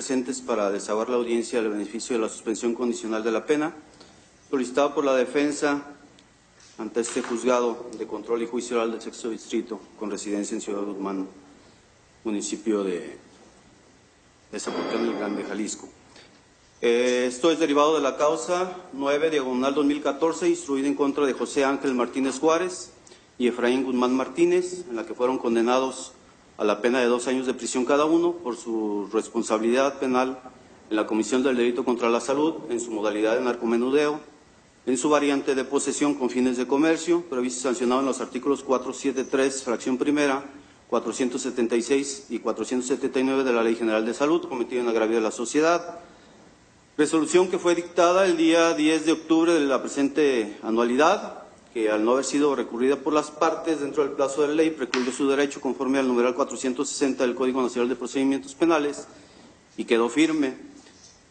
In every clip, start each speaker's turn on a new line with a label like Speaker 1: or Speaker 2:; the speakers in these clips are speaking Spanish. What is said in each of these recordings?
Speaker 1: presentes para desahogar la audiencia del beneficio de la suspensión condicional de la pena, solicitado por la defensa ante este juzgado de control y juicio oral del sexto distrito, con residencia en Ciudad Guzmán, municipio de Zapotlán del Grande, Jalisco. Esto es derivado de la causa 9/2014, instruida en contra de José Ángel Martínez Juárez y Efraín Guzmán Martínez, en la que fueron condenados a la pena de 2 años de prisión cada uno por su responsabilidad penal en la comisión del delito contra la salud, en su modalidad de narcomenudeo, en su variante de posesión con fines de comercio, previsto y sancionado en los artículos 473, fracción primera, 476 y 479 de la Ley General de Salud, cometido en agravio de la sociedad. Resolución que fue dictada el día 10 de octubre de la presente anualidad, que al no haber sido recurrida por las partes dentro del plazo de la ley, precluyó su derecho conforme al numeral 460 del Código Nacional de Procedimientos Penales y quedó firme.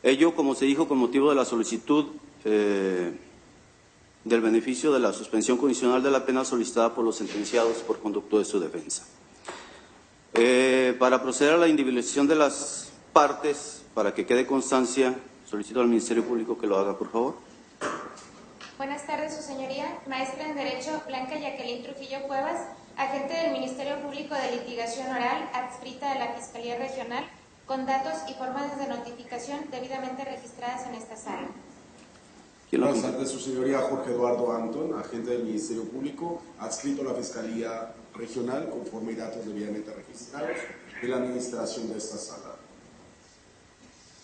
Speaker 1: Ello, como se dijo, con motivo de la solicitud del beneficio de la suspensión condicional de la pena solicitada por los sentenciados por conducto de su defensa. Para proceder a la individualización de las partes, para que quede constancia, solicito al Ministerio Público que lo haga, por favor.
Speaker 2: Buenas tardes, su señoría. Maestra en Derecho, Blanca Jacqueline Trujillo Cuevas, agente del Ministerio Público de Litigación Oral, adscrita de la Fiscalía Regional, con datos y formas de notificación debidamente registradas en esta sala.
Speaker 3: Buenas tardes, su señoría. Jorge Eduardo Antón, agente del Ministerio Público, adscrito a la Fiscalía Regional, con forma y datos debidamente registrados en la administración de esta sala.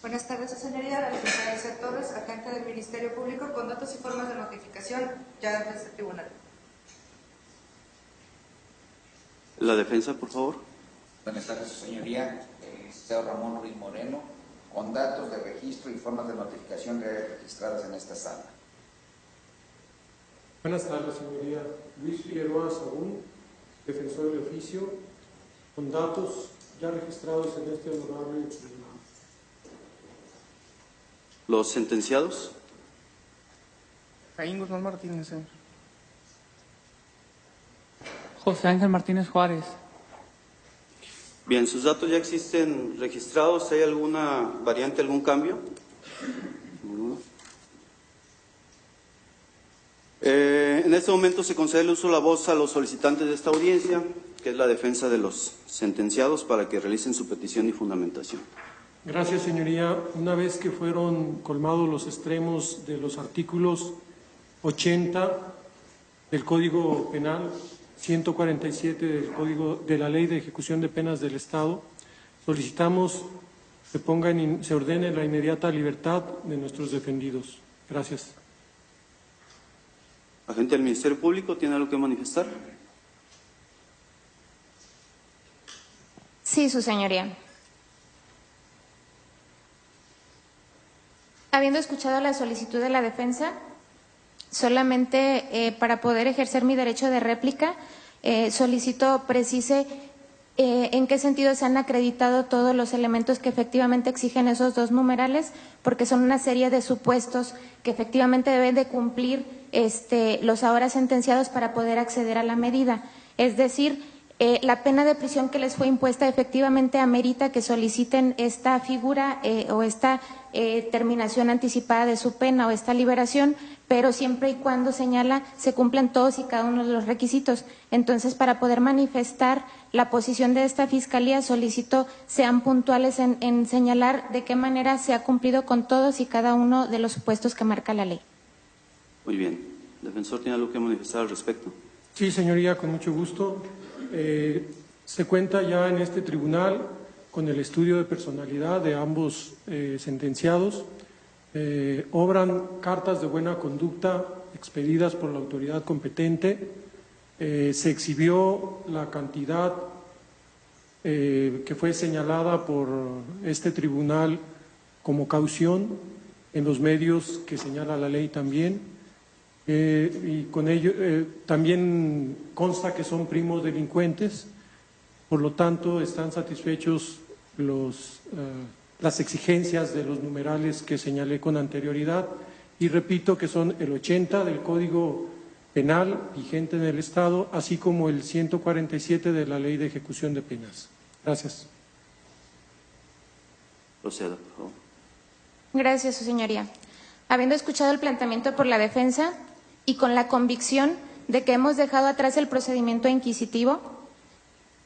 Speaker 4: Buenas tardes, su señoría. La licenciada Elsa Torres, agente del Ministerio Público, con datos y formas de notificación ya en este tribunal.
Speaker 1: La defensa, por favor.
Speaker 5: Buenas tardes, su señoría. Licenciado Ramón Ruiz Moreno, con datos de registro y formas de notificación registradas en esta sala.
Speaker 6: Buenas tardes, señoría. Luis Figueroa Sagún, defensor de oficio, con datos ya registrados en este honorable tribunal.
Speaker 1: ¿Los sentenciados?
Speaker 7: Efraín Guzmán Martínez, señor.
Speaker 8: José Ángel Martínez Juárez.
Speaker 1: Bien, sus datos ya existen registrados. ¿Hay alguna variante, algún cambio? En este momento se concede el uso de la voz a los solicitantes de esta audiencia, que es la defensa de los sentenciados, para que realicen su petición y fundamentación.
Speaker 6: Gracias, señoría. Una vez que fueron colmados los extremos de los artículos 80 del Código Penal, 147 del Código de la Ley de Ejecución de Penas del Estado, solicitamos que se ordene la inmediata libertad de nuestros defendidos. Gracias.
Speaker 1: Agente del Ministerio Público, ¿tiene algo que manifestar?
Speaker 2: Sí, su señoría. Habiendo escuchado la solicitud de la defensa, solamente para poder ejercer mi derecho de réplica, solicito precise en qué sentido se han acreditado todos los elementos que efectivamente exigen esos dos numerales, porque son una serie de supuestos que efectivamente deben de cumplir los ahora sentenciados para poder acceder a la medida. Es decir, la pena de prisión que les fue impuesta efectivamente amerita que soliciten esta figura o esta terminación anticipada de su pena o esta liberación, pero siempre y cuando señala se cumplen todos y cada uno de los requisitos. Entonces, para poder manifestar la posición de esta Fiscalía, solicito sean puntuales en señalar de qué manera se ha cumplido con todos y cada uno de los supuestos que marca la ley.
Speaker 1: Muy bien. ¿El defensor tiene algo que manifestar al respecto?
Speaker 6: Sí, señoría, con mucho gusto. Se cuenta ya en este tribunal con el estudio de personalidad de ambos sentenciados. Obran cartas de buena conducta expedidas por la autoridad competente. Se exhibió la cantidad que fue señalada por este tribunal como caución en los medios que señala la ley también. Y con ello también consta que son primos delincuentes, por lo tanto están satisfechos las exigencias de los numerales que señalé con anterioridad, y repito que son el 80 del Código Penal vigente en el Estado, así como el 147 de la Ley de Ejecución de Penas. Gracias.
Speaker 1: Proceda, por favor.
Speaker 2: Gracias, su señoría. Habiendo escuchado el planteamiento por la defensa y con la convicción de que hemos dejado atrás el procedimiento inquisitivo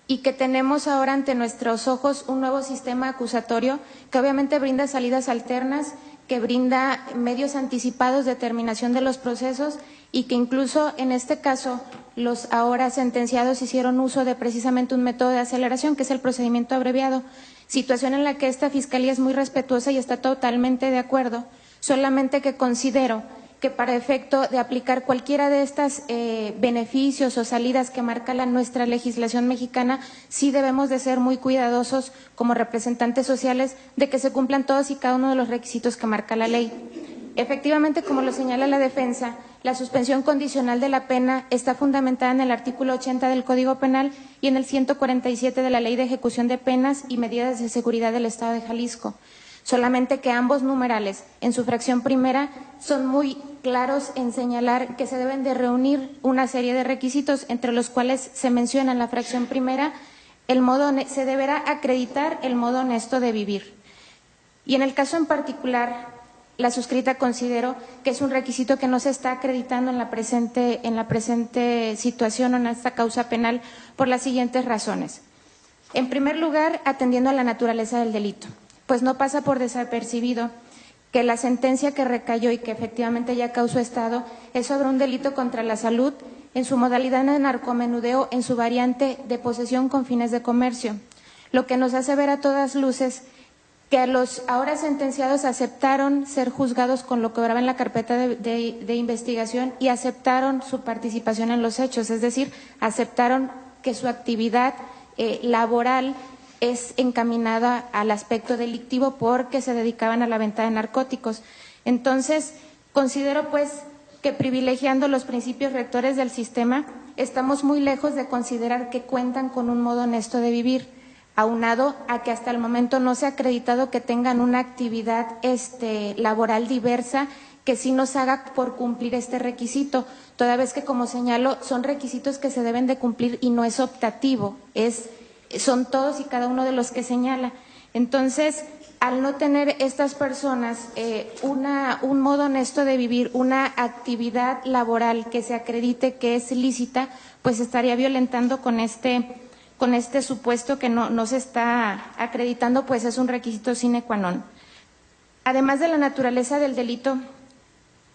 Speaker 2: y que tenemos ahora ante nuestros ojos un nuevo sistema acusatorio que obviamente brinda salidas alternas, que brinda medios anticipados de terminación de los procesos y que incluso en este caso los ahora sentenciados hicieron uso de precisamente un método de aceleración, que es el procedimiento abreviado, situación en la que esta Fiscalía es muy respetuosa y está totalmente de acuerdo, solamente que considero que para efecto de aplicar cualquiera de estos beneficios o salidas que marca nuestra legislación mexicana, sí debemos de ser muy cuidadosos como representantes sociales de que se cumplan todos y cada uno de los requisitos que marca la ley. Efectivamente, como lo señala la defensa, la suspensión condicional de la pena está fundamentada en el artículo 80 del Código Penal y en el 147 de la Ley de Ejecución de Penas y Medidas de Seguridad del Estado de Jalisco. Solamente que ambos numerales, en su fracción primera, son muy claros en señalar que se deben de reunir una serie de requisitos, entre los cuales se menciona en la fracción primera, se deberá acreditar el modo honesto de vivir. Y en el caso en particular, la suscrita considero que es un requisito que no se está acreditando en la presente situación o en esta causa penal por las siguientes razones. En primer lugar, atendiendo a la naturaleza del delito, pues no pasa por desapercibido que la sentencia que recayó y que efectivamente ya causó estado es sobre un delito contra la salud en su modalidad de narcomenudeo, en su variante de posesión con fines de comercio, lo que nos hace ver a todas luces que los ahora sentenciados aceptaron ser juzgados con lo que obraba en la carpeta de investigación y aceptaron su participación en los hechos, es decir, aceptaron que su actividad laboral es encaminada al aspecto delictivo porque se dedicaban a la venta de narcóticos. Entonces, considero pues que privilegiando los principios rectores del sistema, estamos muy lejos de considerar que cuentan con un modo honesto de vivir, aunado a que hasta el momento no se ha acreditado que tengan una actividad laboral diversa que sí nos haga por cumplir este requisito, toda vez que, como señalo, son requisitos que se deben de cumplir y no es optativo, son todos y cada uno de los que señala. Entonces, al no tener estas personas un modo honesto de vivir, una actividad laboral que se acredite que es lícita, pues estaría violentando con este supuesto que no se está acreditando, pues es un requisito sine qua non. Además de la naturaleza del delito,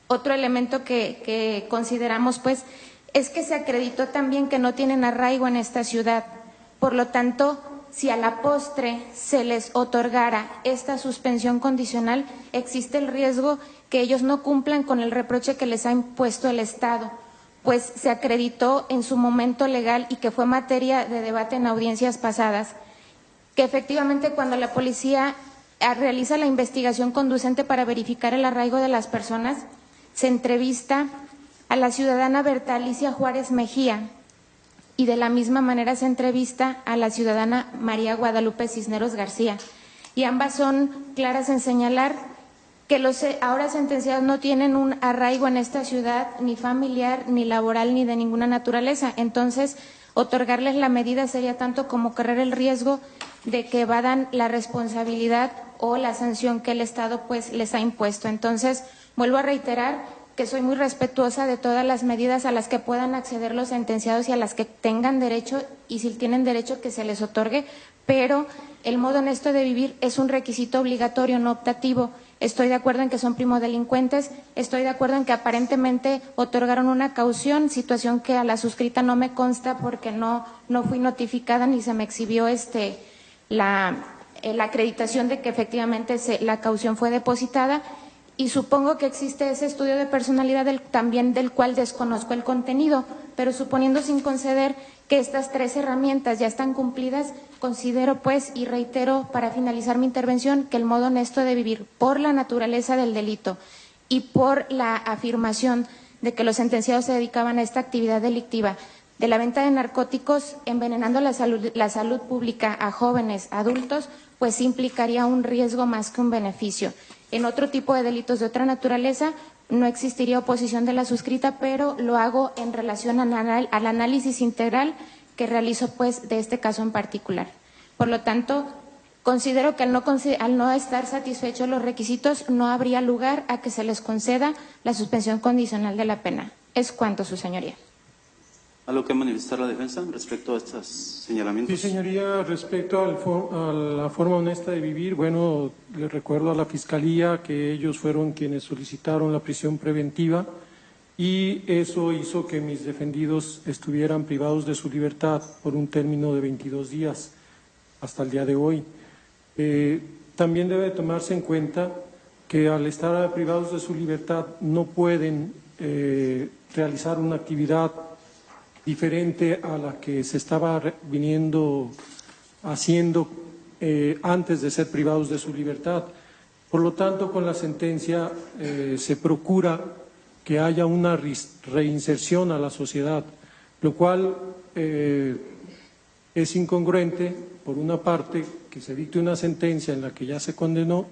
Speaker 2: otro elemento que consideramos pues es que se acreditó también que no tienen arraigo en esta ciudad. Por lo tanto, si a la postre se les otorgara esta suspensión condicional, existe el riesgo que ellos no cumplan con el reproche que les ha impuesto el Estado, pues se acreditó en su momento legal y que fue materia de debate en audiencias pasadas, que efectivamente cuando la policía realiza la investigación conducente para verificar el arraigo de las personas, se entrevista a la ciudadana Berta Alicia Juárez Mejía y de la misma manera se entrevista a la ciudadana María Guadalupe Cisneros García. Y ambas son claras en señalar que los ahora sentenciados no tienen un arraigo en esta ciudad, ni familiar, ni laboral, ni de ninguna naturaleza. Entonces, otorgarles la medida sería tanto como correr el riesgo de que evadan la responsabilidad o la sanción que el Estado pues les ha impuesto. Entonces, vuelvo a reiterar que soy muy respetuosa de todas las medidas a las que puedan acceder los sentenciados y a las que tengan derecho, y si tienen derecho que se les otorgue, pero el modo honesto de vivir es un requisito obligatorio, no optativo. Estoy de acuerdo en que son primodelincuentes, estoy de acuerdo en que aparentemente otorgaron una caución, situación que a la suscrita no me consta porque no fui notificada ni se me exhibió la acreditación de que efectivamente la caución fue depositada. Y supongo que existe ese estudio de personalidad también del cual desconozco el contenido, pero suponiendo sin conceder que estas 3 herramientas ya están cumplidas, considero pues y reitero para finalizar mi intervención que el modo honesto de vivir, por la naturaleza del delito y por la afirmación de que los sentenciados se dedicaban a esta actividad delictiva de la venta de narcóticos, envenenando la salud pública a jóvenes, adultos, pues implicaría un riesgo más que un beneficio. En otro tipo de delitos de otra naturaleza no existiría oposición de la suscrita, pero lo hago en relación al análisis integral que realizo pues de este caso en particular. Por lo tanto, Considero que al no estar satisfechos los requisitos, no habría lugar a que se les conceda la suspensión condicional de la pena. Es cuanto, su señoría.
Speaker 1: ¿Algo que manifestar la defensa respecto a estos señalamientos?
Speaker 6: Sí, señoría, respecto a la forma honesta de vivir, bueno, le recuerdo a la Fiscalía que ellos fueron quienes solicitaron la prisión preventiva y eso hizo que mis defendidos estuvieran privados de su libertad por un término de 22 días hasta el día de hoy. También debe tomarse en cuenta que al estar privados de su libertad no pueden realizar una actividad diferente a la que se estaba viniendo haciendo antes de ser privados de su libertad. Por lo tanto, con la sentencia se procura que haya una reinserción a la sociedad, lo cual es incongruente, por una parte, que se dicte una sentencia en la que ya se condenó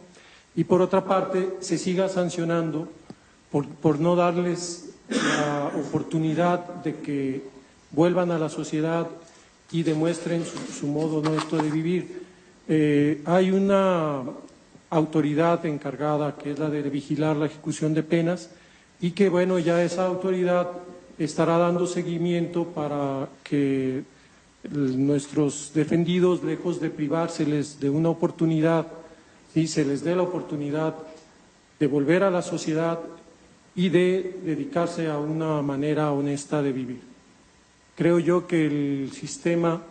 Speaker 6: y por otra parte se siga sancionando por no darles la oportunidad de que vuelvan a la sociedad y demuestren su modo honesto de vivir. Hay una autoridad encargada que es la de vigilar la ejecución de penas y que, bueno, ya esa autoridad estará dando seguimiento para que nuestros defendidos, lejos de privárseles de una oportunidad, ¿sí?, se les dé la oportunidad de volver a la sociedad y de dedicarse a una manera honesta de vivir. Creo yo que el sistema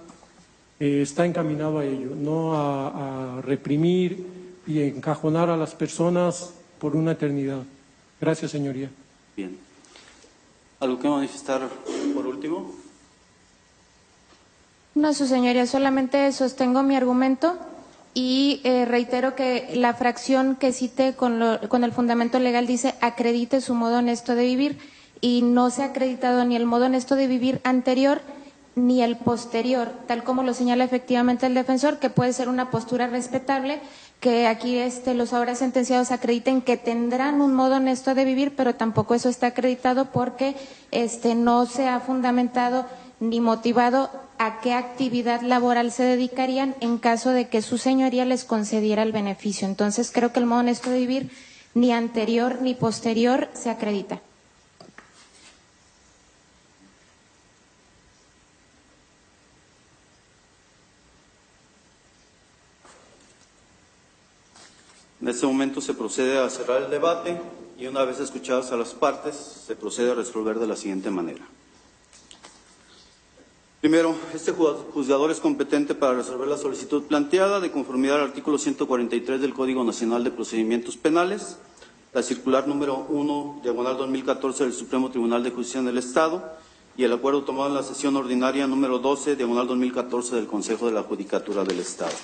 Speaker 6: está encaminado a ello, no a reprimir y encajonar a las personas por una eternidad. Gracias, señoría.
Speaker 1: Bien. ¿Algo que manifestar por último?
Speaker 2: No, su señoría, solamente sostengo mi argumento y reitero que la fracción que cite con el fundamento legal dice acredite su modo honesto de vivir y no se ha acreditado ni el modo honesto de vivir anterior ni el posterior, tal como lo señala efectivamente el defensor, que puede ser una postura respetable, que aquí los ahora sentenciados acrediten que tendrán un modo honesto de vivir, pero tampoco eso está acreditado porque no se ha fundamentado ni motivado a qué actividad laboral se dedicarían en caso de que su señoría les concediera el beneficio. Entonces, creo que el modo honesto de vivir ni anterior ni posterior se acredita.
Speaker 1: En este momento se procede a cerrar el debate y una vez escuchadas a las partes, se procede a resolver de la siguiente manera. Primero, este juzgador es competente para resolver la solicitud planteada de conformidad al artículo 143 del Código Nacional de Procedimientos Penales, la circular número 1/2014 del Supremo Tribunal de Justicia del Estado y el acuerdo tomado en la sesión ordinaria número 12/2014 del Consejo de la Judicatura del Estado.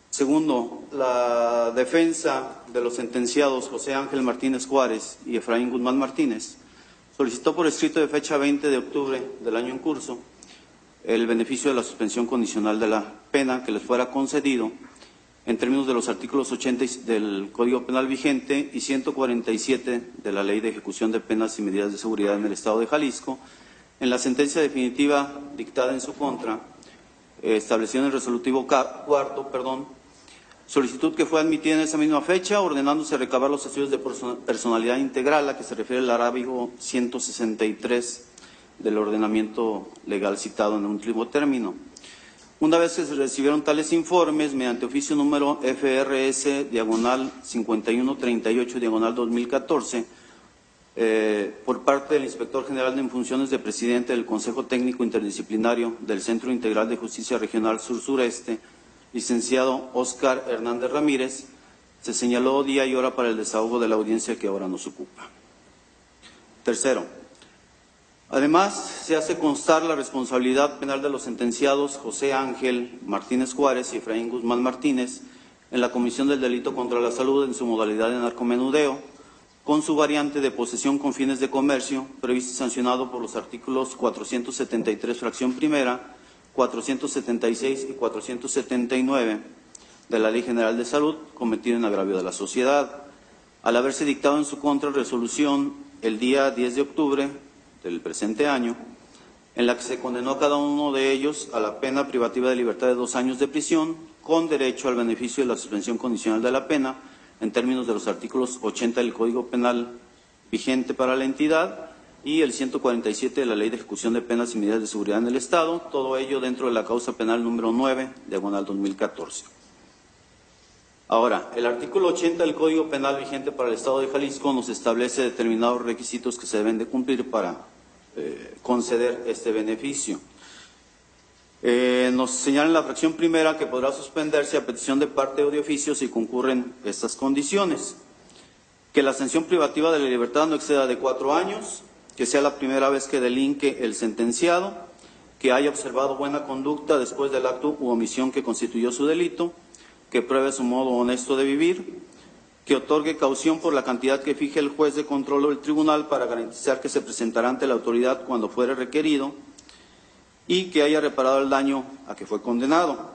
Speaker 1: Segundo, la defensa de los sentenciados José Ángel Martínez Juárez y Efraín Guzmán Martínez solicitó por escrito de fecha 20 de octubre del año en curso el beneficio de la suspensión condicional de la pena que les fuera concedido en términos de los artículos 80 del Código Penal vigente y 147 de la Ley de Ejecución de Penas y Medidas de Seguridad en el Estado de Jalisco, en la sentencia definitiva dictada en su contra, establecida en el resolutivo cuarto, solicitud que fue admitida en esa misma fecha, ordenándose recabar los estudios de personalidad integral a que se refiere el arábigo 163 del ordenamiento legal citado en el último término. Una vez que se recibieron tales informes, mediante oficio número FRS/5138/2014, por parte del Inspector General en funciones de presidente del Consejo Técnico Interdisciplinario del Centro Integral de Justicia Regional Sur-Sureste, licenciado Óscar Hernández Ramírez, se señaló día y hora para el desahogo de la audiencia que ahora nos ocupa. Tercero, además se hace constar la responsabilidad penal de los sentenciados José Ángel Martínez Juárez y Efraín Guzmán Martínez en la comisión del delito contra la salud en su modalidad de narcomenudeo, con su variante de posesión con fines de comercio, previsto y sancionado por los artículos 473, fracción primera, 476 y 479 de la Ley General de Salud, cometido en agravio de la sociedad, al haberse dictado en su contra resolución el día 10 de octubre del presente año, en la que se condenó a cada uno de ellos a la pena privativa de libertad de 2 años de prisión, con derecho al beneficio de la suspensión condicional de la pena, en términos de los artículos 80 del Código Penal vigente para la entidad y el 147 de la Ley de Ejecución de Penas y Medidas de Seguridad en el Estado, todo ello dentro de la causa penal número 9, diagonal 2014. Ahora, el artículo 80 del Código Penal vigente para el Estado de Jalisco nos establece determinados requisitos que se deben de cumplir para conceder este beneficio. Nos señala en la fracción primera que podrá suspenderse a petición de parte o de oficio si concurren estas condiciones: que la sanción privativa de la libertad no exceda de 4 años, que sea la primera vez que delinque el sentenciado, que haya observado buena conducta después del acto u omisión que constituyó su delito, que pruebe su modo honesto de vivir, que otorgue caución por la cantidad que fije el juez de control o el tribunal para garantizar que se presentará ante la autoridad cuando fuere requerido, y que haya reparado el daño a que fue condenado.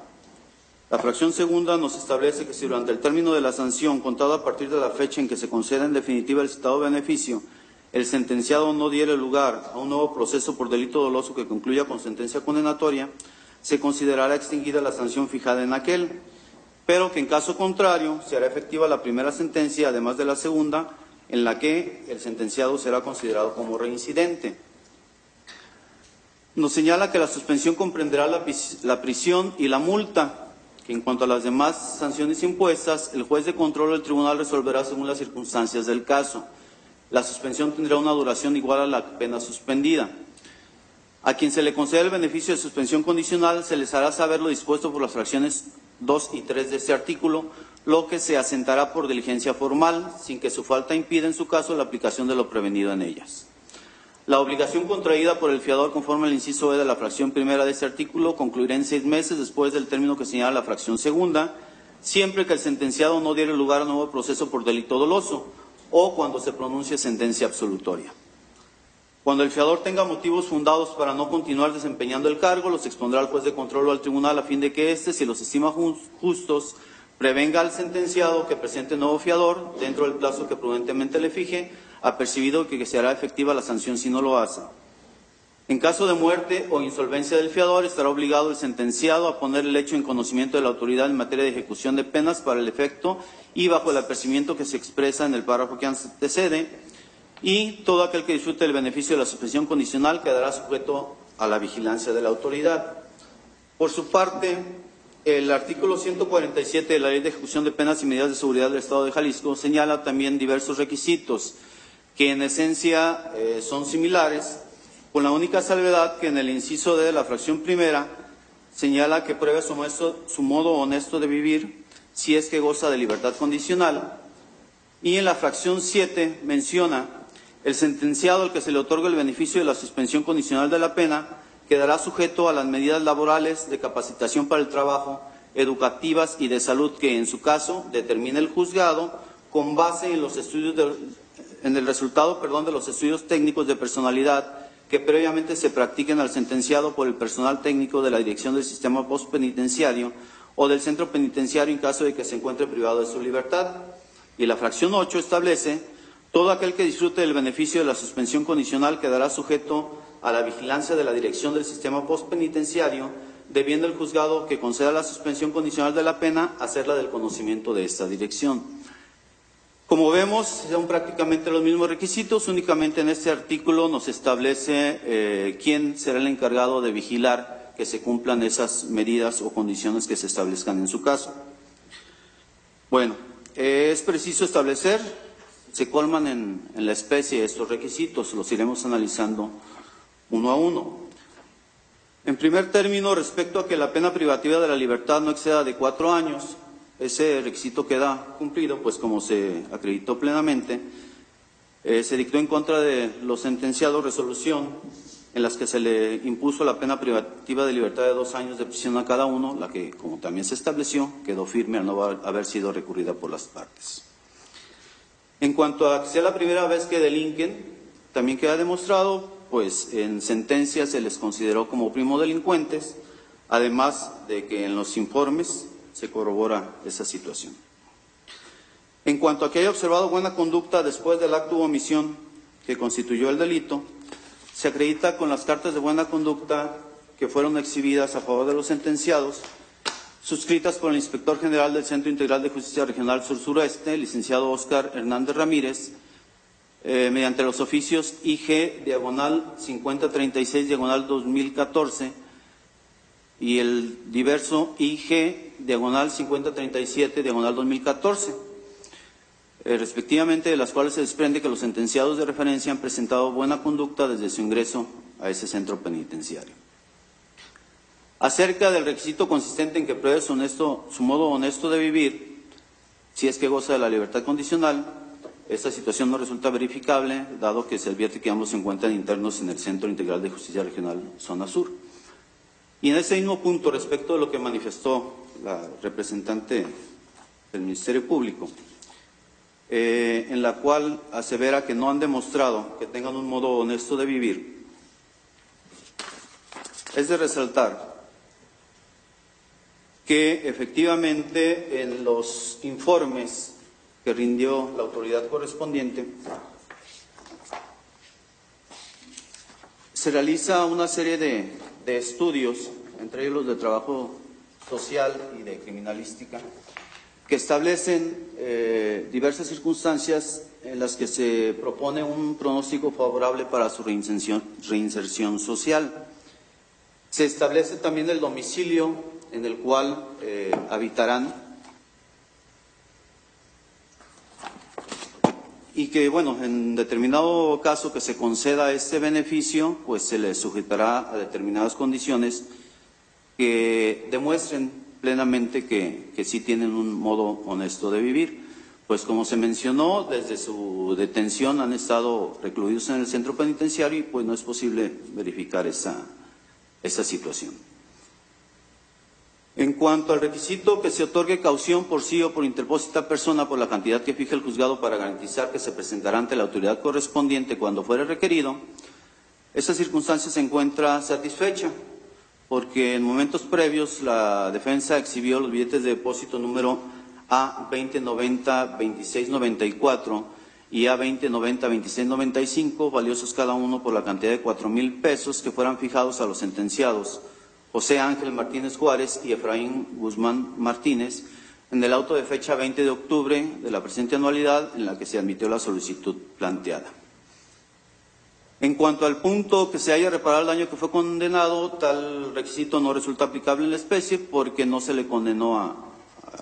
Speaker 1: La fracción segunda nos establece que si durante el término de la sanción, contado a partir de la fecha en que se conceda en definitiva el citado beneficio, el sentenciado no diere lugar a un nuevo proceso por delito doloso que concluya con sentencia condenatoria, se considerará extinguida la sanción fijada en aquel, pero que en caso contrario se hará efectiva la primera sentencia, además de la segunda, en la que el sentenciado será considerado como reincidente. Nos señala que la suspensión comprenderá la prisión y la multa, que en cuanto a las demás sanciones impuestas, el juez de control o el tribunal resolverá según las circunstancias del caso. La suspensión tendrá una duración igual a la pena suspendida. A quien se le conceda el beneficio de suspensión condicional se les hará saber lo dispuesto por las fracciones 2 y 3 de este artículo, lo que se asentará por diligencia formal, sin que su falta impida en su caso la aplicación de lo prevenido en ellas. La obligación contraída por el fiador conforme al inciso E de la fracción primera de este artículo concluirá en 6 meses después del término que señala la fracción segunda, siempre que el sentenciado no diere lugar a nuevo proceso por delito doloso o cuando se pronuncie sentencia absolutoria. Cuando el fiador tenga motivos fundados para no continuar desempeñando el cargo, los expondrá al juez de control o al tribunal a fin de que éste, si los estima justos, prevenga al sentenciado que presente nuevo fiador dentro del plazo que prudentemente le fije, apercibido que se hará efectiva la sanción si no lo hace. En caso de muerte o insolvencia del fiador, estará obligado el sentenciado a poner el hecho en conocimiento de la autoridad en materia de ejecución de penas para el efecto y bajo el apercibimiento que se expresa en el párrafo que antecede, y todo aquel que disfrute del beneficio de la suspensión condicional quedará sujeto a la vigilancia de la autoridad. Por su parte, el artículo 147 de la Ley de Ejecución de Penas y Medidas de Seguridad del Estado de Jalisco señala también diversos requisitos que en esencia son similares, con la única salvedad que en el inciso D de la fracción primera señala que pruebe su modo honesto de vivir si es que goza de libertad condicional, y en la fracción 7 menciona: el sentenciado al que se le otorga el beneficio de la suspensión condicional de la pena quedará sujeto a las medidas laborales, de capacitación para el trabajo, educativas y de salud que en su caso determine el juzgado con base en los estudios el resultado de los estudios técnicos de personalidad que previamente se practiquen al sentenciado por el personal técnico de la Dirección del Sistema Postpenitenciario o del Centro Penitenciario en caso de que se encuentre privado de su libertad. Y la fracción 8 establece: todo aquel que disfrute del beneficio de la suspensión condicional quedará sujeto a la vigilancia de la Dirección del Sistema Postpenitenciario, debiendo el juzgado que conceda la suspensión condicional de la pena hacerla del conocimiento de esta dirección. Como vemos, son prácticamente los mismos requisitos, únicamente en este artículo nos establece quién será el encargado de vigilar que se cumplan esas medidas o condiciones que se establezcan en su caso. Bueno, es preciso establecer, se colman en la especie estos requisitos, los iremos analizando uno a uno. En primer término, respecto a que la pena privativa de la libertad no exceda de 4 años, ese requisito queda cumplido, pues como se acreditó plenamente, se dictó en contra de los sentenciados resolución en las que se le impuso la pena privativa de libertad de 2 años de prisión a cada uno, la que, como también se estableció, quedó firme al no haber sido recurrida por las partes. En cuanto a que sea la primera vez que delinquen, también queda demostrado, pues en sentencia se les consideró como primodelincuentes, además de que en los informes se corrobora esa situación. En cuanto a que haya observado buena conducta después del acto u omisión que constituyó el delito, se acredita con las cartas de buena conducta que fueron exhibidas a favor de los sentenciados, suscritas por el Inspector General del Centro Integral de Justicia Regional Sur-Sureste, licenciado Óscar Hernández Ramírez, mediante los oficios IG/5036/2014 y el diverso IG/5037/2014, respectivamente, de las cuales se desprende que los sentenciados de referencia han presentado buena conducta desde su ingreso a ese centro penitenciario. Acerca del requisito consistente en que pruebe su modo honesto de vivir, si es que goza de la libertad condicional, esta situación no resulta verificable, dado que se advierte que ambos se encuentran internos en el Centro Integral de Justicia Regional Zona Sur. Y en ese mismo punto, respecto de lo que manifestó la representante del Ministerio Público, en la cual asevera que no han demostrado que tengan un modo honesto de vivir, es de resaltar que efectivamente en los informes que rindió la autoridad correspondiente se realiza una serie de estudios, entre ellos los de trabajo social y de criminalística, que establecen diversas circunstancias en las que se propone un pronóstico favorable para su reinserción social. Se establece también el domicilio en el cual habitarán y que, bueno, en determinado caso que se conceda este beneficio, pues se les sujetará a determinadas condiciones que demuestren plenamente que sí tienen un modo honesto de vivir. Pues como se mencionó, desde su detención han estado recluidos en el centro penitenciario y pues no es posible verificar esa situación. En cuanto al requisito que se otorgue caución por sí o por interpósita persona por la cantidad que fije el juzgado para garantizar que se presentará ante la autoridad correspondiente cuando fuere requerido, esa circunstancia se encuentra satisfecha, porque en momentos previos la defensa exhibió los billetes de depósito número A2090-2694 y A2090-2695, valiosos cada uno por la cantidad de 4,000 pesos, que fueran fijados a los sentenciados José Ángel Martínez Juárez y Efraín Guzmán Martínez en el auto de fecha 20 de octubre de la presente anualidad en la que se admitió la solicitud planteada. En cuanto al punto que se haya reparado el daño que fue condenado, tal requisito no resulta aplicable en la especie porque no se le condenó a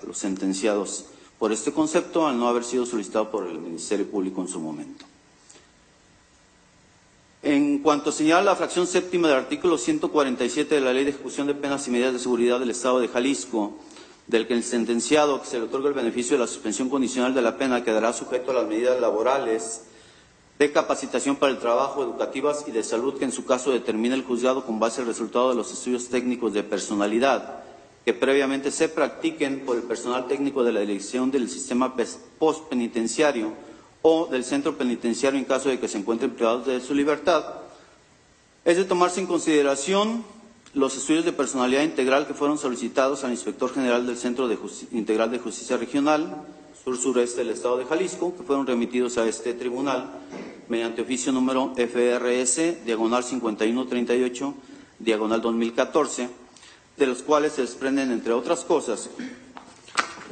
Speaker 1: los sentenciados por este concepto al no haber sido solicitado por el Ministerio Público en su momento. En cuanto señala la fracción séptima del artículo 147 de la Ley de Ejecución de Penas y Medidas de Seguridad del Estado de Jalisco, del que el sentenciado que se le otorga el beneficio de la suspensión condicional de la pena quedará sujeto a las medidas laborales de capacitación para el trabajo, educativas y de salud que en su caso determine el juzgado con base al resultado de los estudios técnicos de personalidad que previamente se practiquen por el personal técnico de la Dirección del Sistema Postpenitenciario o del centro penitenciario en caso de que se encuentren privados de su libertad. Es de tomarse en consideración los estudios de personalidad integral que fueron solicitados al Inspector General del Centro Integral de Justicia Regional Sur-Sureste del Estado de Jalisco, que fueron remitidos a este tribunal mediante oficio número FRS/5138/2014, de los cuales se desprenden, entre otras cosas,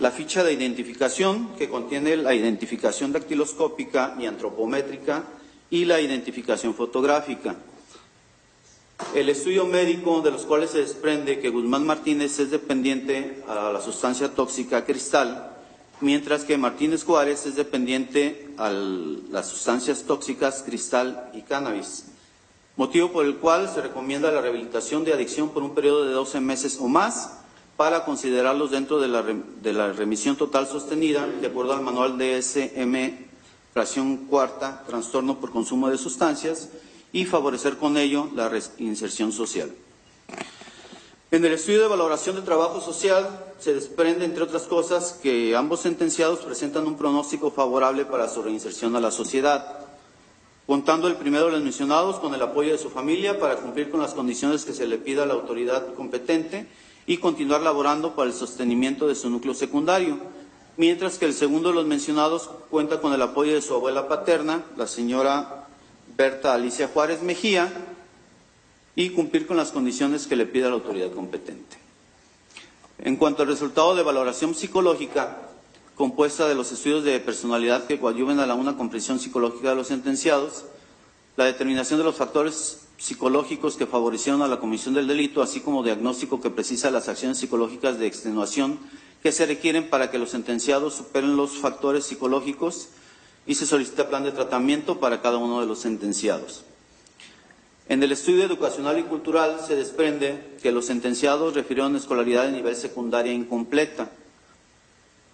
Speaker 1: la ficha de identificación, que contiene la identificación dactiloscópica y antropométrica y la identificación fotográfica. El estudio médico, de los cuales se desprende que Guzmán Martínez es dependiente a la sustancia tóxica cristal, mientras que Martínez Juárez es dependiente a las sustancias tóxicas cristal y cannabis, motivo por el cual se recomienda la rehabilitación de adicción por un periodo de 12 meses o más, para considerarlos dentro de la remisión total sostenida, de acuerdo al manual DSM, fracción cuarta, trastorno por consumo de sustancias, y favorecer con ello la reinserción social. En el estudio de valoración de trabajo social se desprende, entre otras cosas, que ambos sentenciados presentan un pronóstico favorable para su reinserción a la sociedad, contando el primero de los mencionados con el apoyo de su familia para cumplir con las condiciones que se le pida a la autoridad competente y continuar laborando para el sostenimiento de su núcleo secundario, mientras que el segundo de los mencionados cuenta con el apoyo de su abuela paterna, la señora Berta Alicia Juárez Mejía y cumplir con las condiciones que le pida la autoridad competente. En cuanto al resultado de valoración psicológica, compuesta de los estudios de personalidad que coadyuven a una comprensión psicológica de los sentenciados, la determinación de los factores psicológicos que favorecieron a la comisión del delito, así como diagnóstico que precisa las acciones psicológicas de extenuación que se requieren para que los sentenciados superen los factores psicológicos, y se solicita plan de tratamiento para cada uno de los sentenciados. En el estudio educacional y cultural se desprende que los sentenciados refirieron escolaridad de nivel secundaria incompleta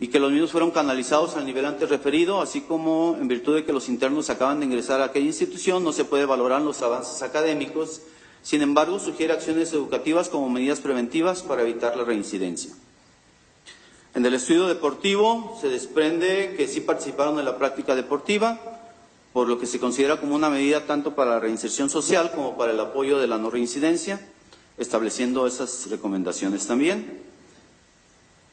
Speaker 1: y que los mismos fueron canalizados al nivel antes referido, así como en virtud de que los internos acaban de ingresar a aquella institución, no se puede valorar los avances académicos. Sin embargo, sugiere acciones educativas como medidas preventivas para evitar la reincidencia. En el estudio deportivo se desprende que sí participaron en la práctica deportiva, por lo que se considera como una medida tanto para la reinserción social como para el apoyo de la no reincidencia, estableciendo esas recomendaciones también.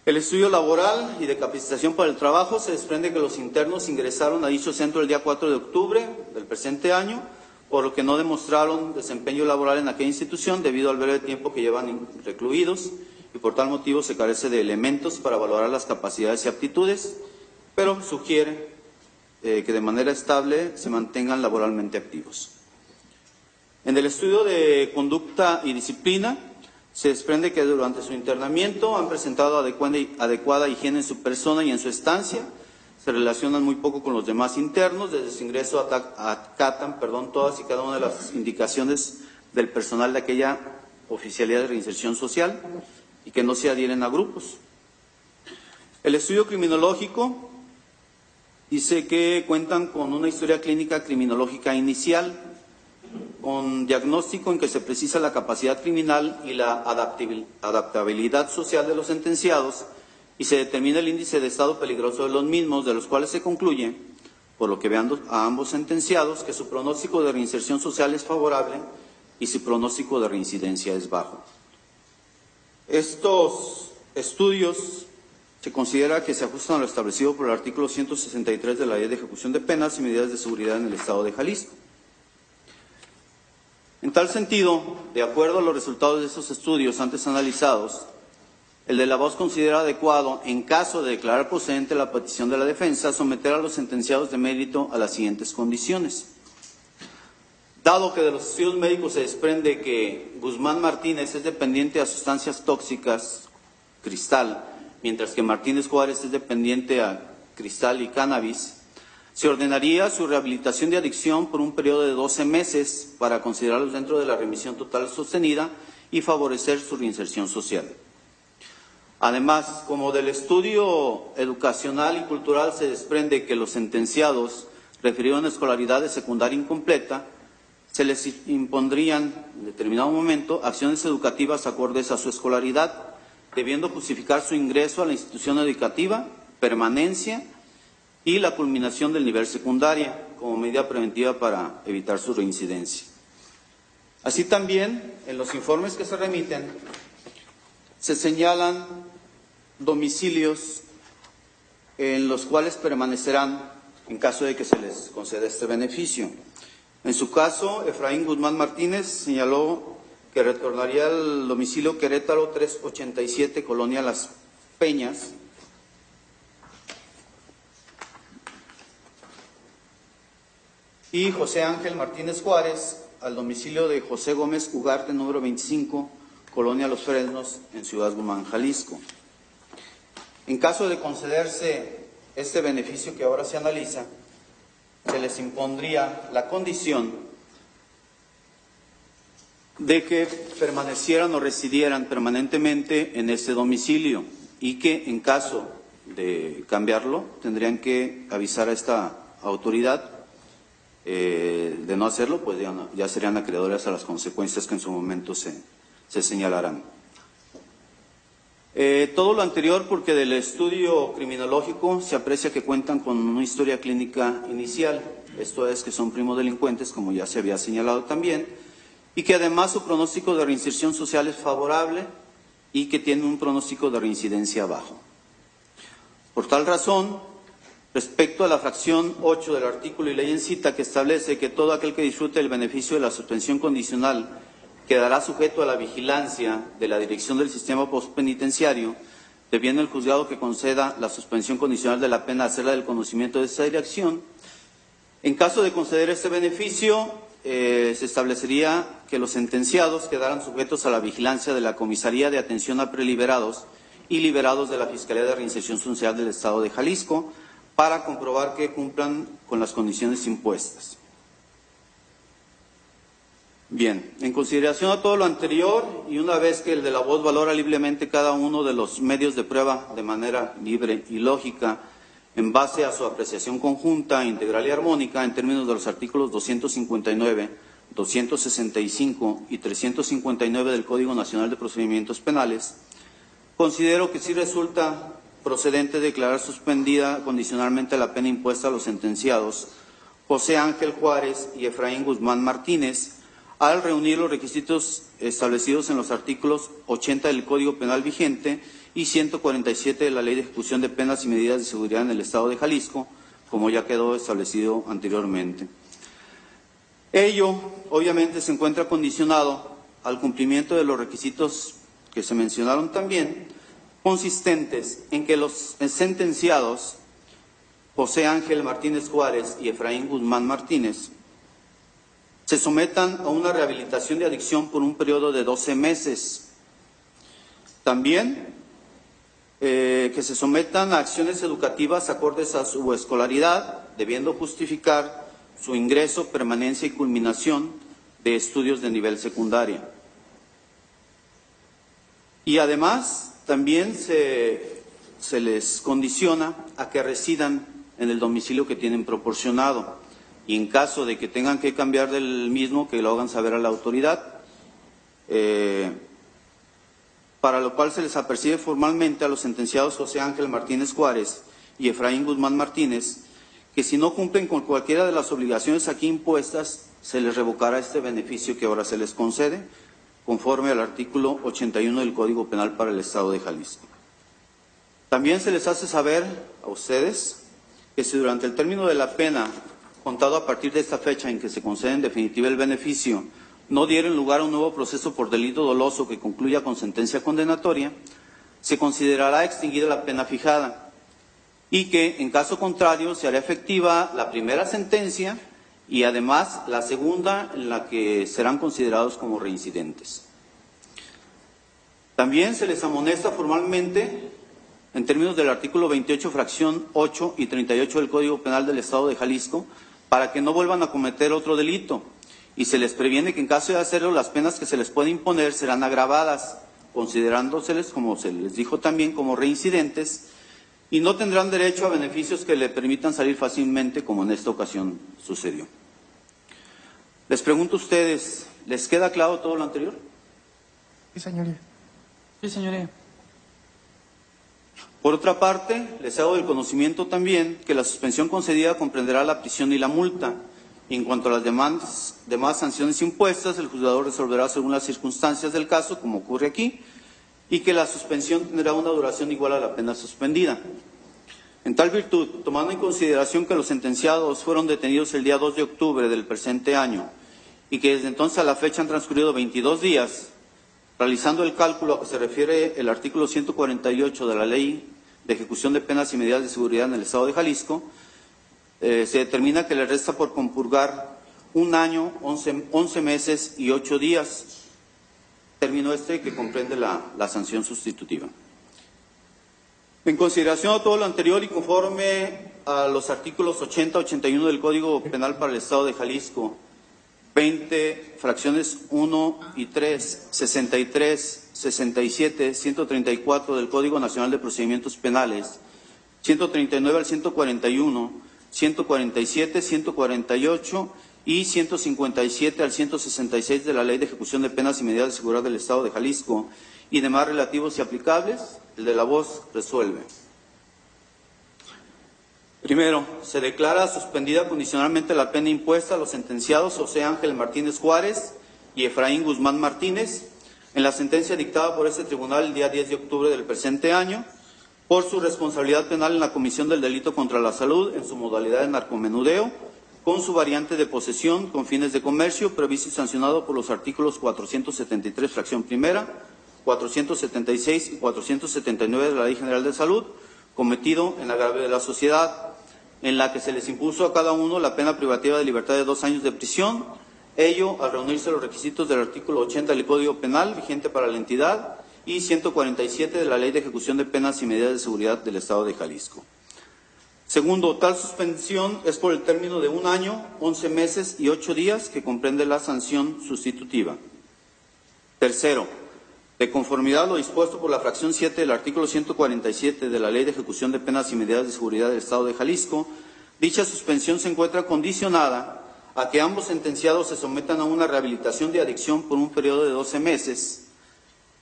Speaker 1: El estudio laboral y de capacitación para el trabajo se desprende que los internos ingresaron a dicho centro el día 4 de octubre del presente año, por lo que no demostraron desempeño laboral en aquella institución debido al breve tiempo que llevan recluidos, y por tal motivo se carece de elementos para valorar las capacidades y aptitudes, pero sugiere que de manera estable se mantengan laboralmente activos. En el estudio de conducta y disciplina se desprende que durante su internamiento han presentado adecuada higiene en su persona y en su estancia, se relacionan muy poco con los demás internos, desde su ingreso acatan todas y cada una de las indicaciones del personal de aquella oficialidad de reinserción social y que no se adhieren a grupos. El estudio criminológico dice que cuentan con una historia clínica criminológica inicial, con diagnóstico en que se precisa la capacidad criminal y la adaptabilidad social de los sentenciados, y se determina el índice de estado peligroso de los mismos, de los cuales se concluye, por lo que vean a ambos sentenciados, que su pronóstico de reinserción social es favorable y su pronóstico de reincidencia es bajo. Estos estudios se considera que se ajustan a lo establecido por el artículo 163 de la Ley de Ejecución de Penas y Medidas de Seguridad en el Estado de Jalisco. En tal sentido, de acuerdo a los resultados de esos estudios antes analizados, el de la voz considera adecuado, en caso de declarar procedente la petición de la defensa, someter a los sentenciados de mérito a las siguientes condiciones. Dado que de los estudios médicos se desprende que Guzmán Martínez es dependiente a sustancias tóxicas, cristal, mientras que Martínez Juárez es dependiente a cristal y cannabis, se ordenaría su rehabilitación de adicción por un periodo de 12 meses para considerarlos dentro de la remisión total sostenida y favorecer su reinserción social. Además, como del estudio educacional y cultural se desprende que los sentenciados refirieron a escolaridad de secundaria incompleta, se les impondrían en determinado momento acciones educativas acordes a su escolaridad, debiendo justificar su ingreso a la institución educativa, permanencia y la culminación del nivel secundaria como medida preventiva para evitar su reincidencia. Así también, en los informes que se remiten, se señalan domicilios en los cuales permanecerán en caso de que se les conceda este beneficio. En su caso, Efraín Guzmán Martínez señaló que retornaría al domicilio Querétaro 387, Colonia Las Peñas, y José Ángel Martínez Juárez al domicilio de José Gómez Ugarte, número 25, Colonia Los Fresnos, en Ciudad Guzmán, Jalisco. En caso de concederse este beneficio que ahora se analiza, se les impondría la condición de que permanecieran o residieran permanentemente en ese domicilio y que en caso de cambiarlo tendrían que avisar a esta autoridad. De no hacerlo, pues ya serían acreedores a las consecuencias que en su momento se señalarán. Todo lo anterior porque del estudio criminológico se aprecia que cuentan con una historia clínica inicial, esto es que son primodelincuentes, como ya se había señalado también, y que además su pronóstico de reinserción social es favorable y que tienen un pronóstico de reincidencia bajo. Por tal razón, Respecto a la fracción 8 del artículo y ley en cita, que establece que todo aquel que disfrute el beneficio de la suspensión condicional quedará sujeto a la vigilancia de la Dirección del Sistema Postpenitenciario, debiendo el juzgado que conceda la suspensión condicional de la pena hacerla del conocimiento de esa dirección. En caso de conceder este beneficio, se establecería que los sentenciados quedarán sujetos a la vigilancia de la Comisaría de Atención a Preliberados y Liberados de la Fiscalía de Reinserción Social del Estado de Jalisco para comprobar que cumplan con las condiciones impuestas. Bien, en consideración a todo lo anterior y una vez que el de la voz valora libremente cada uno de los medios de prueba de manera libre y lógica, en base a su apreciación conjunta, integral y armónica en términos de los artículos 259, 265 y 359 del Código Nacional de Procedimientos Penales, considero que sí resulta procedente declarar suspendida condicionalmente la pena impuesta a los sentenciados José Ángel Juárez y Efraín Guzmán Martínez, al reunir los requisitos establecidos en los artículos 80 del Código Penal vigente y 147 de la Ley de Ejecución de Penas y Medidas de Seguridad en el Estado de Jalisco, como ya quedó establecido anteriormente. Ello, obviamente, se encuentra condicionado al cumplimiento de los requisitos que se mencionaron también, consistentes en que los sentenciados José Ángel Martínez Juárez y Efraín Guzmán Martínez se sometan a una rehabilitación de adicción por un periodo de 12 meses. También que se sometan a acciones educativas acordes a su escolaridad, debiendo justificar su ingreso, permanencia y culminación de estudios de nivel secundaria. Y además, también se les condiciona a que residan en el domicilio que tienen proporcionado y en caso de que tengan que cambiar del mismo, que lo hagan saber a la autoridad, para lo cual se les apercibe formalmente a los sentenciados José Ángel Martínez Juárez y Efraín Guzmán Martínez que si no cumplen con cualquiera de las obligaciones aquí impuestas, se les revocará este beneficio que ahora se les concede, conforme al artículo 81 del Código Penal para el Estado de Jalisco. También se les hace saber a ustedes que si durante el término de la pena, contado a partir de esta fecha en que se concede en definitiva el beneficio, no dieren lugar a un nuevo proceso por delito doloso que concluya con sentencia condenatoria, se considerará extinguida la pena fijada y que, en caso contrario, se hará efectiva la primera sentencia y además la segunda, en la que serán considerados como reincidentes. También se les amonesta formalmente, en términos del artículo 28, fracción 8 y 38 del Código Penal del Estado de Jalisco, para que no vuelvan a cometer otro delito, y se les previene que en caso de hacerlo, las penas que se les puede imponer serán agravadas, considerándoseles, como se les dijo también, como reincidentes, y no tendrán derecho a beneficios que le permitan salir fácilmente, como en esta ocasión sucedió. Les pregunto a ustedes, ¿les queda claro todo lo anterior?
Speaker 8: Sí, señoría. Sí, señoría.
Speaker 1: Por otra parte, les hago del conocimiento también que la suspensión concedida comprenderá la prisión y la multa. Y en cuanto a las demás sanciones impuestas, el juzgador resolverá según las circunstancias del caso, como ocurre aquí, y que la suspensión tendrá una duración igual a la pena suspendida. En tal virtud, tomando en consideración que los sentenciados fueron detenidos el día 2 de octubre del presente año y que desde entonces a la fecha han transcurrido 22 días, realizando el cálculo a que se refiere el artículo 148 de la Ley de Ejecución de Penas y Medidas de Seguridad en el Estado de Jalisco, se determina que le resta por compurgar 1 año, 11 meses y 8 días, término este que comprende la sanción sustitutiva. En consideración a todo lo anterior y conforme a los artículos 80, 81 del Código Penal para el Estado de Jalisco, 20, fracciones 1 y 3, 63, 67, 134 del Código Nacional de Procedimientos Penales, 139 al 141, 147, 148 y 157 al 166 de la Ley de Ejecución de Penas y Medidas de Seguridad del Estado de Jalisco y demás relativos y aplicables, el de la voz resuelve. Primero, se declara suspendida condicionalmente la pena impuesta a los sentenciados José Ángel Martínez Juárez y Efraín Guzmán Martínez en la sentencia dictada por este tribunal el día 10 de octubre del presente año, por su responsabilidad penal en la comisión del delito contra la salud en su modalidad de narcomenudeo, con su variante de posesión con fines de comercio, previsto y sancionado por los artículos 473, fracción primera, 476 y 479 de la Ley General de Salud, cometido en agravio de la sociedad, en la que se les impuso a cada uno la pena privativa de libertad de 2 años de prisión, ello al reunirse los requisitos del artículo 80 del Código Penal, vigente para la entidad, y 147 de la Ley de Ejecución de Penas y Medidas de Seguridad del Estado de Jalisco. Segundo, tal suspensión es por el término de 1 año, 11 meses y 8 días que comprende la sanción sustitutiva. Tercero, de conformidad a lo dispuesto por la fracción 7 del artículo 147 de la Ley de Ejecución de Penas y Medidas de Seguridad del Estado de Jalisco, dicha suspensión se encuentra condicionada a que ambos sentenciados se sometan a una rehabilitación de adicción por un periodo de 12 meses,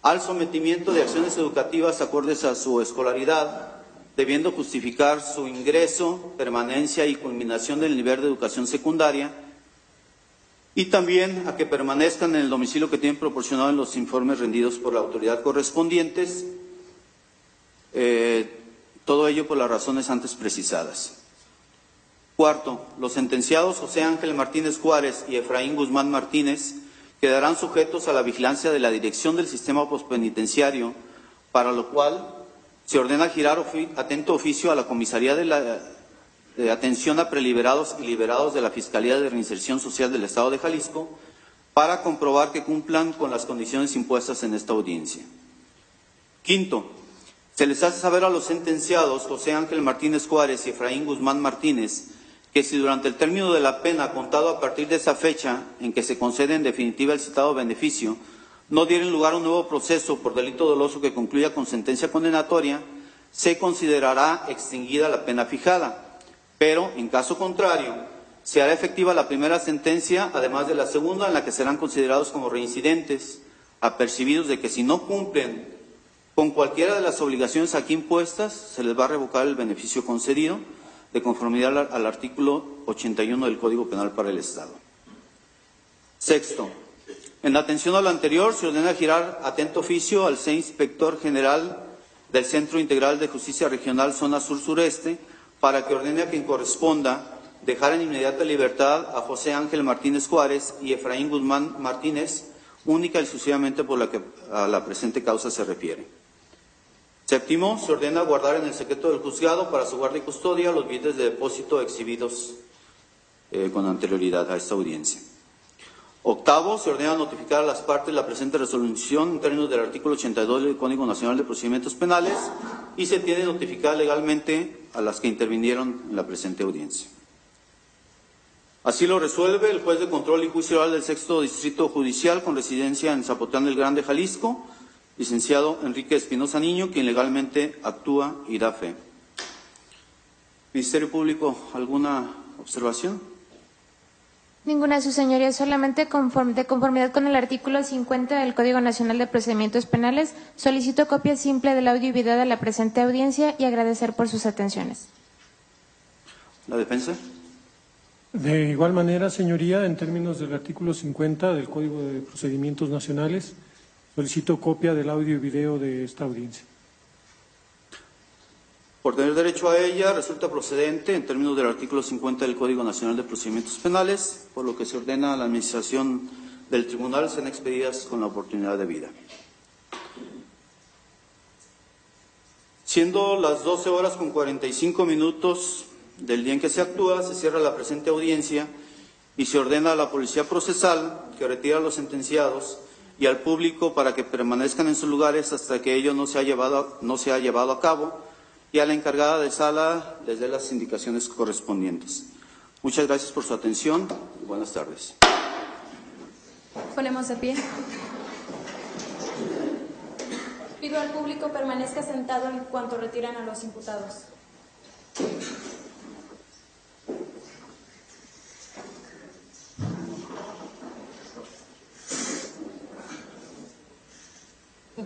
Speaker 1: al sometimiento de acciones educativas acordes a su escolaridad, debiendo justificar su ingreso, permanencia y culminación del nivel de educación secundaria, y también a que permanezcan en el domicilio que tienen proporcionado en los informes rendidos por la autoridad correspondientes, todo ello por las razones antes precisadas. Cuarto, los sentenciados José Ángel Martínez Juárez y Efraín Guzmán Martínez quedarán sujetos a la vigilancia de la Dirección del Sistema Postpenitenciario, para lo cual se ordena girar atento oficio a la Comisaría de Atención a Preliberados y Liberados de la Fiscalía de Reinserción Social del Estado de Jalisco para comprobar que cumplan con las condiciones impuestas en esta audiencia. Quinto, se les hace saber a los sentenciados José Ángel Martínez Juárez y Efraín Guzmán Martínez que si durante el término de la pena, contado a partir de esa fecha en que se concede en definitiva el citado beneficio, no dieren lugar a un nuevo proceso por delito doloso que concluya con sentencia condenatoria, se considerará extinguida la pena fijada, pero en caso contrario, se hará efectiva la primera sentencia, además de la segunda, en la que serán considerados como reincidentes, apercibidos de que si no cumplen con cualquiera de las obligaciones aquí impuestas, se les va a revocar el beneficio concedido, de conformidad al artículo 81 del Código Penal para el Estado. Sexto, en atención a lo anterior, se ordena girar atento oficio al Inspector General del Centro Integral de Justicia Regional Zona Sur-Sureste para que ordene a quien corresponda dejar en inmediata libertad a José Ángel Martínez Juárez y Efraín Guzmán Martínez, única y exclusivamente por la que a la presente causa se refiere. Séptimo, se ordena guardar en el secreto del juzgado para su guarda y custodia los billetes de depósito exhibidos con anterioridad a esta audiencia. Octavo, se ordena notificar a las partes la presente resolución en términos del artículo 82 del Código Nacional de Procedimientos Penales y se tiene notificada legalmente a las que intervinieron en la presente audiencia. Así lo resuelve el juez de control y juicio oral del Sexto Distrito Judicial con residencia en Zapotlán del Grande, Jalisco, licenciado Enrique Espinosa Niño, quien legalmente actúa y da fe. Ministerio Público, ¿alguna observación?
Speaker 2: Ninguna, su señoría, solamente de conformidad con el artículo 50 del Código Nacional de Procedimientos Penales, solicito copia simple del audio y video de la presente audiencia y agradecer por sus atenciones.
Speaker 1: ¿La defensa?
Speaker 6: De igual manera, señoría, en términos del artículo 50 del Código de Procedimientos Nacionales, solicito copia del audio y video de esta audiencia.
Speaker 1: Por tener derecho a ella, resulta procedente, en términos del artículo 50 del Código Nacional de Procedimientos Penales, por lo que se ordena a la administración del tribunal sean expedidas con la oportunidad de vida. Siendo las 12:45 del día en que se actúa, se cierra la presente audiencia y se ordena a la Policía Procesal que retire a los sentenciados y al público para que permanezcan en sus lugares hasta que ello no se ha llevado a cabo, y a la encargada de sala les dé las indicaciones correspondientes. Muchas gracias por su atención y buenas tardes.
Speaker 7: Ponemos de pie. Pido al público permanezca sentado en cuanto retiran a los imputados.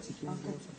Speaker 8: Si quieren, vamos a